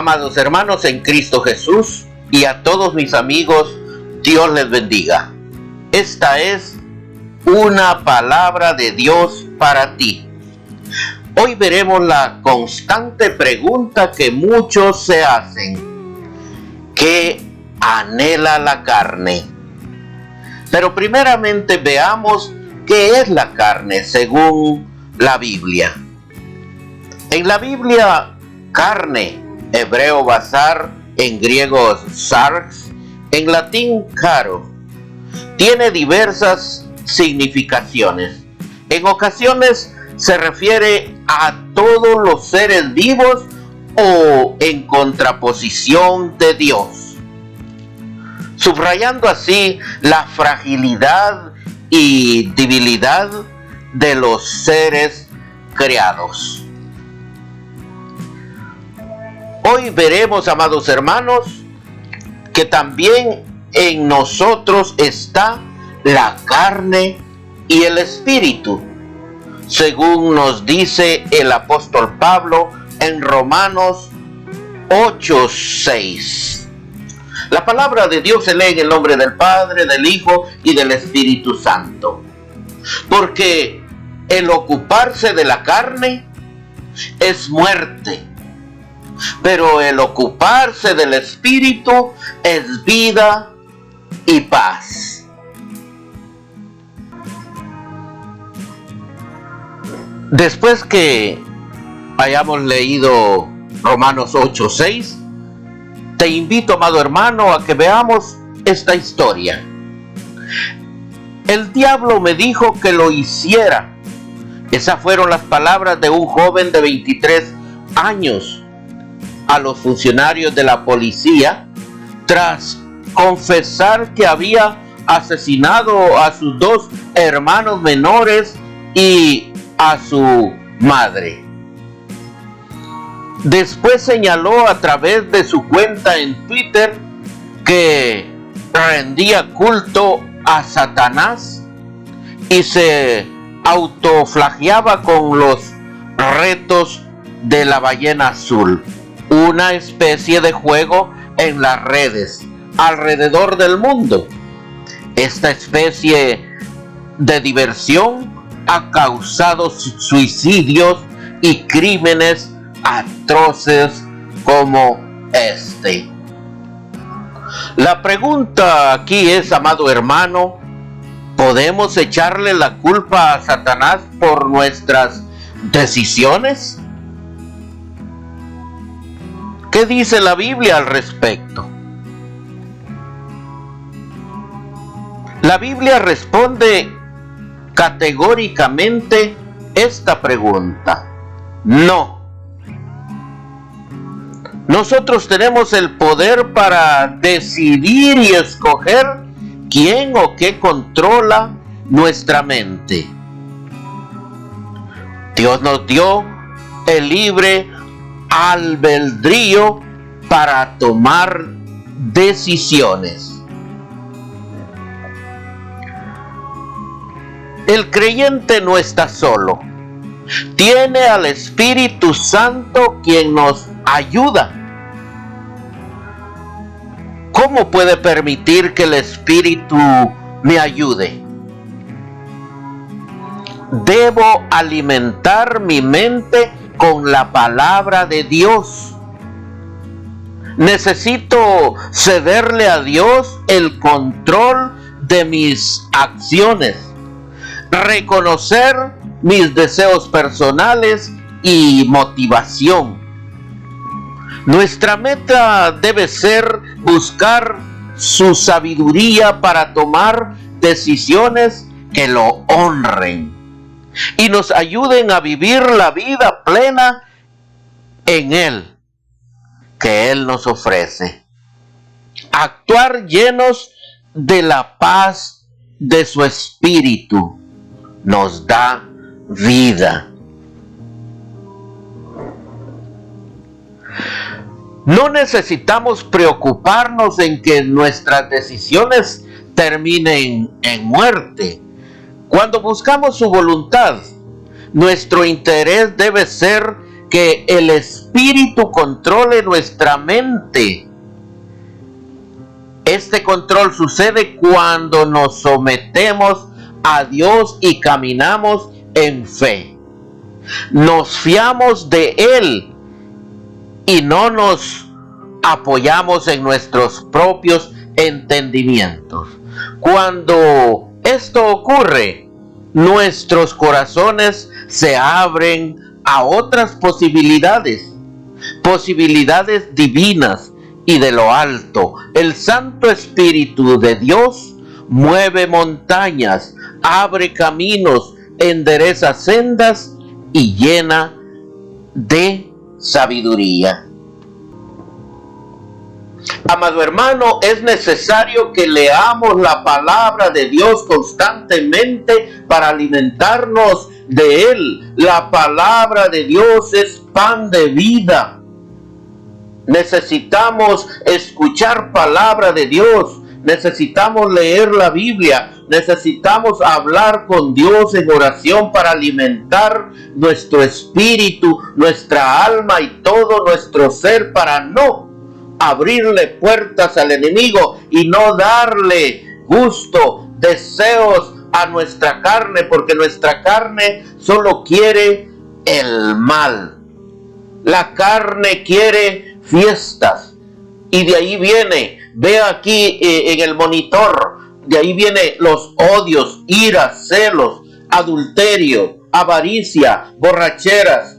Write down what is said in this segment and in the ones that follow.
Amados hermanos en Cristo Jesús y a todos mis amigos, Dios les bendiga. Esta es una palabra de Dios para ti. Hoy veremos la constante pregunta que muchos se hacen: ¿qué anhela la carne? Pero primeramente veamos qué es la carne según la Biblia. En la Biblia, carne, hebreo basar, en griego sarx, en latín caro, tiene diversas significaciones. En ocasiones se refiere a todos los seres vivos o en contraposición de Dios, subrayando así la fragilidad y debilidad de los seres creados. Hoy veremos, amados hermanos, que también en nosotros está la carne y el espíritu, según nos dice el apóstol Pablo en Romanos 8:6. La palabra de Dios se lee en el nombre del Padre, del Hijo y del Espíritu Santo. Porque el ocuparse de la carne es muerte, pero el ocuparse del Espíritu es vida y paz. Después que hayamos leído Romanos 8:6, te invito, amado hermano, a que veamos esta historia. El diablo me dijo que lo hiciera. Esas fueron las palabras de un joven de 23 años a los funcionarios de la policía tras confesar que había asesinado a sus dos hermanos menores y a su madre. Después señaló a través de su cuenta en Twitter que rendía culto a Satanás y se autoflageaba con los retos de la ballena azul, una especie de juego en las redes alrededor del mundo. Esta especie de diversión ha causado suicidios y crímenes atroces como este. La pregunta aquí es, amado hermano, ¿podemos echarle la culpa a Satanás por nuestras decisiones? ¿Qué dice la Biblia al respecto? La Biblia responde categóricamente esta pregunta: no. Nosotros tenemos el poder para decidir y escoger quién o qué controla nuestra mente. Dios nos dio el libre albedrío para tomar decisiones. El creyente no está solo. Tiene al Espíritu Santo quien nos ayuda. ¿Cómo puede permitir que el Espíritu me ayude? Debo alimentar mi mente con la palabra de Dios. Necesito cederle a Dios el control de mis acciones, reconocer mis deseos personales y motivación. Nuestra meta debe ser buscar su sabiduría para tomar decisiones que lo honren y nos ayuden a vivir la vida plena en Él, que Él nos ofrece. Actuar llenos de la paz de su Espíritu nos da vida. No necesitamos preocuparnos en que nuestras decisiones terminen en muerte. Cuando buscamos su voluntad, nuestro interés debe ser que el Espíritu Espíritu controle nuestra mente. Este control sucede cuando nos sometemos a Dios y caminamos en fe. Nos fiamos de Él y no nos apoyamos en nuestros propios entendimientos. Cuando esto ocurre, nuestros corazones se abren a otras posibilidades divinas y de lo alto. El Santo Espíritu de Dios mueve montañas, abre caminos, endereza sendas y llena de sabiduría. Amado hermano, es necesario que leamos la palabra de Dios constantemente para alimentarnos de Él. La palabra de Dios es pan de vida. Necesitamos escuchar palabra de Dios. Necesitamos leer la Biblia. Necesitamos hablar con Dios en oración para alimentar nuestro espíritu, nuestra alma y todo nuestro ser, para no abrirle puertas al enemigo y no darle gusto, deseos a nuestra carne, porque nuestra carne solo quiere el mal. La carne quiere fiestas, y de ahí viene, ve aquí en el monitor, de ahí viene los odios, iras, celos, adulterio, avaricia, borracheras,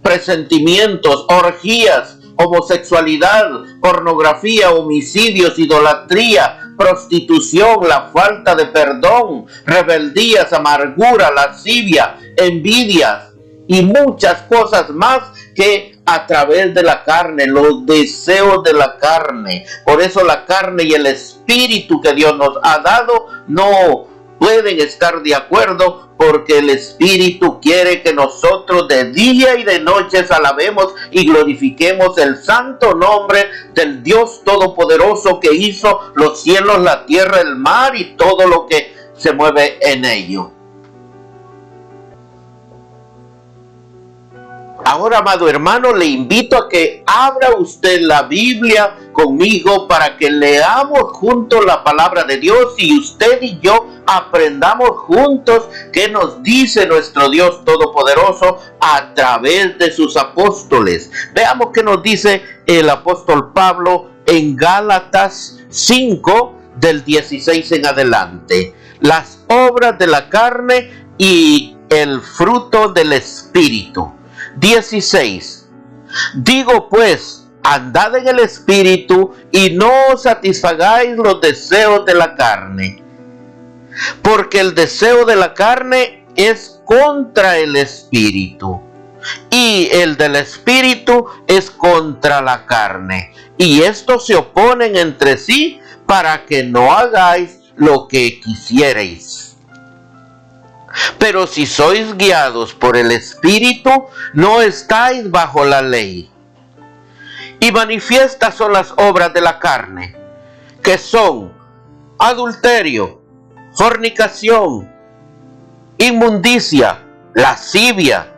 presentimientos, orgías, homosexualidad, pornografía, homicidios, idolatría, prostitución, la falta de perdón, rebeldías, amargura, lascivia, envidias y muchas cosas más que a través de la carne, los deseos de la carne. Por eso la carne y el espíritu que Dios nos ha dado no pueden estar de acuerdo, porque el Espíritu quiere que nosotros de día y de noche alabemos y glorifiquemos el santo nombre del Dios Todopoderoso, que hizo los cielos, la tierra, el mar y todo lo que se mueve en ello. Ahora, amado hermano, le invito a que abra usted la Biblia conmigo para que leamos juntos la palabra de Dios y usted y yo aprendamos juntos qué nos dice nuestro Dios Todopoderoso a través de sus apóstoles. Veamos qué nos dice el apóstol Pablo en Gálatas 5, del 16 en adelante. Las obras de la carne y el fruto del Espíritu. 16. Digo pues, andad en el Espíritu y no satisfagáis los deseos de la carne. Porque el deseo de la carne es contra el Espíritu, y el del Espíritu es contra la carne. Y estos se oponen entre sí para que no hagáis lo que quisierais. Pero si sois guiados por el Espíritu, no estáis bajo la ley. Y manifiestas son las obras de la carne, que son adulterio, fornicación, inmundicia, lascivia,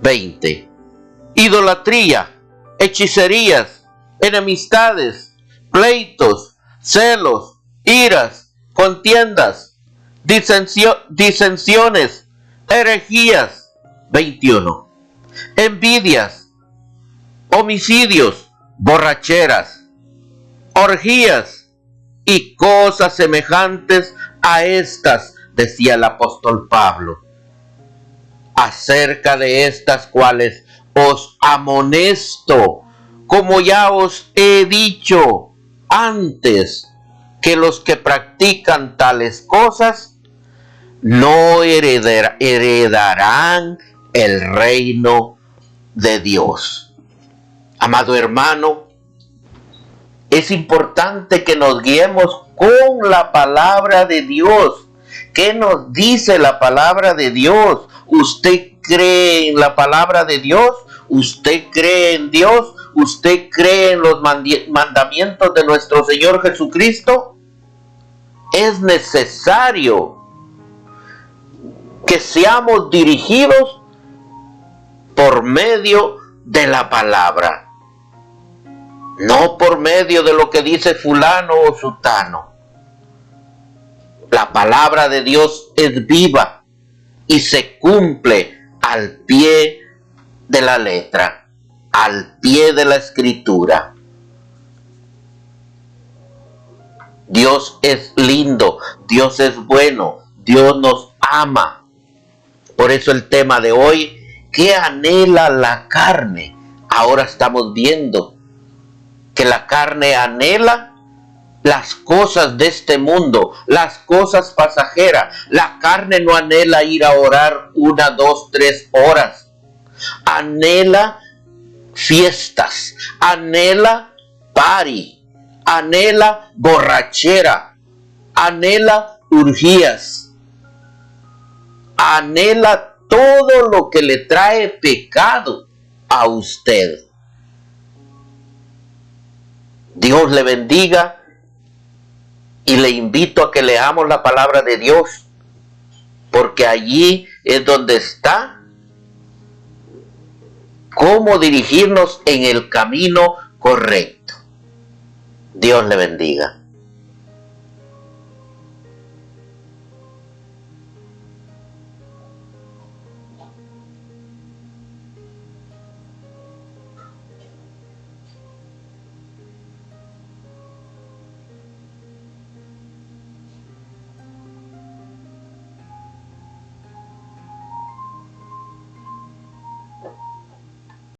20, idolatría, hechicerías, enemistades, pleitos, celos, iras, contiendas, disensiones, herejías, 21, envidias, homicidios, borracheras, orgías y cosas semejantes a estas, decía el apóstol Pablo. Acerca de estas cuales os amonesto, como ya os he dicho antes, que los que practican tales cosas no heredarán el reino de Dios. Amado hermano, es importante que nos guiemos con la palabra de Dios. ¿Qué nos dice la palabra de Dios? ¿Usted cree en la palabra de Dios? ¿Usted cree en Dios? ¿Usted cree en los mandamientos de nuestro Señor Jesucristo? Es necesario que seamos dirigidos por medio de la palabra. No por medio de lo que dice fulano o sutano. La palabra de Dios es viva y se cumple al pie de la letra, al pie de la escritura. Dios es lindo, Dios es bueno, Dios nos ama. Por eso el tema de hoy, ¿qué anhela la carne? Ahora estamos viendo que la carne anhela las cosas de este mundo, las cosas pasajeras. La carne no anhela ir a orar 1, 2, 3 horas. Anhela fiestas, anhela party, anhela borrachera, anhela orgías, anhela todo lo que le trae pecado a usted. Dios le bendiga y le invito a que leamos la palabra de Dios, porque allí es donde está cómo dirigirnos en el camino correcto. Dios le bendiga.